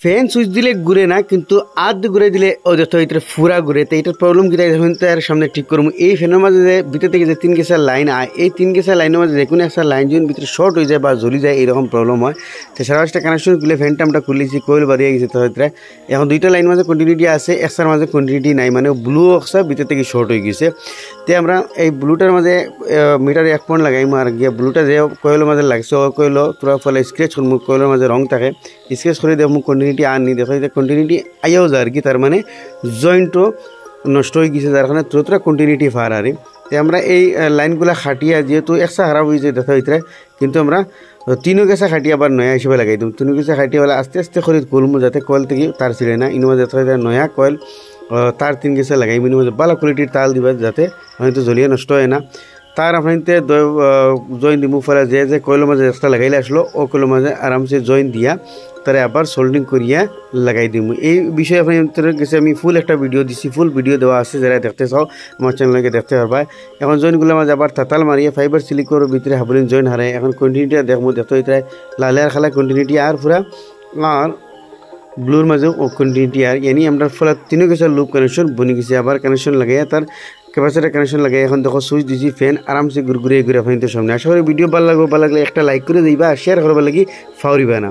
Fan switch দিলে ঘুরে না কিন্তু আধ ঘুরে দিলে ও যত ভিতরে ফুরা ঘুরে তো এটার প্রবলেম কি এখন তার সামনে ঠিক করবো। এই ফ্যানের মাঝে যে ভিতর থেকে যে 3 কেসার লাইন আয়, এই 3 কেসার লাইনের মাঝে যে কোনো একটা লাইন যদি ভিতরে শর্ট হয়ে যায় বা জ্বলি যায় এরকম প্রবলেম হয়। তো সারা কানেকশন খুলে ফ্যানটা আমরা খুলেছি, কোয়েল বাড়িয়ে গেছে। তো ভিতরে এখন দুইটা লাইন মাঝে কন্টিনিউটি আছে, একটার মাঝে কন্টিনিউটি নাই, মানে ব্লু অক্সা ভিতর থেকে শর্ট হয়ে গেছে। তো আমরা এই ব্লুটার মাঝে মিটারে 1 পয়েন্ট লাগাইম আর গিয়ে ব্লুটা যে কোয়েলের মাঝে লাগছে ও কোয়েল তোরা ফলে স্ক্রেচ করবো, কোয়েলের মাঝে রং থাকে স্ক্রেচ করে দেবো, কন্টিনিউটি আর নি দেখো কন্টিনিউটি আইয়াও যায় আর কি, তার মানে জয়েন্টও নষ্ট হয়ে গেছে, যার কারণে তোরা কন্টিনিউটি ফার আর তো আমরা এই লাইনগুলো খাটিয়া যেহেতু একসা খারাপ হয়ে যায় দেখা ভিতরে, কিন্তু আমরা 3 গেছা খাটিয়ে আবার নয়া হিসেবে লাগাই দিম। 3 গেছা খাটিয়ে বলে আস্তে আস্তে করে করবো যাতে কয়েল থেকে তার ছিঁড়ে না। ইনো মাঝে নয়া কয়েল তার 3 গেছা লাগাই ইনো মাঝে ভালো কোয়ালিটির তাল দিবা যাতে হয়তো জ্বলিয়ে নষ্ট হয় না। তার আপনাতে জয়েন দিব ফলে যে কয়েলের মাঝে একটা লাগাইলে আসলো ও কয়েলের মাঝে আরামসে জয়েন দিয়া তারা আবার সোল্ডিং করিয়া লাগাই দিব। এই বিষয়ে আপনাদের কাছে আমি ফুল একটা ভিডিও দিছি, ফুল ভিডিও দেওয়া আছে, যারা দেখতে চাও আমার চ্যানেলকে দেখতে পারবা। এখন জয়েনগুলো মাঝে আবার তাতাল মারিয়ে ফাইবার সিলিকোর ভিতরে হাবলিন জয়েন হারায়। এখন কন্টিনিউটি দেখবো দেখতে হইতে লালে আর খালা কন্টিনিউটি আর পুরা আর ব্লুর মাঝেও কন্টিনিউটি আর এনি আমরা ফলে 3 গেছার লুপ কানেকশন বনি গেছে। আবার কানেকশন লাগাইয়া তার ক্যাপাসিটার কানেকশন লাগাই এখন দেখো সুইচ দিছি, ফ্যান আরামসে ঘুরে ঘুরে আপনাদের সামনে। আশা করি ভিডিও ভালো লাগবে, ভালো লাগলে একটা লাইক করে দিবা, শেয়ার করবার লাগি ফাউরিবা না।